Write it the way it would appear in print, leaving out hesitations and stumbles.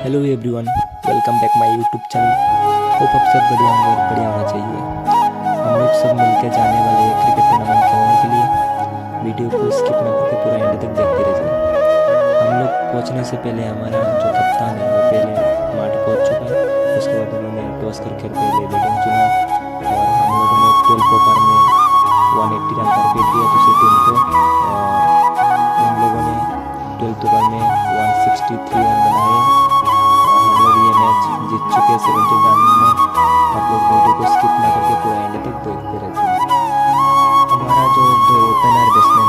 Hello everyone, welcome back my YouTube channel. Hope आप सब बढ़िया होंगे और बढ़िया होना चाहिए। हम लोग सब मिलकर जाने वाले हैं क्रिकेट टूर्नामेंट खेलने के लिए। वीडियो को स्किप ना करके पूरा एंड तक देखते रहिए। हम लोग पहुंचने से पहले हमारा जो कप्तान है वो पहले माठ पहुंच चुका है। उसके बाद उन्होंने टॉस करके पहले बैटिंग चुना और हम लोगों ने 12 ओवर में 180 रन टारगेट दिया दूसरी टीम को। और उन लोगों ने 12 ओवर में 163 रन बनाए और हम लोग ये मैच जीत चुके हैं 70 रन में। आप लोग वीडियो को स्किप ना करके पूरा एंड तक देखते रहिए। हमारा जो दो ओपनर बैट्समैन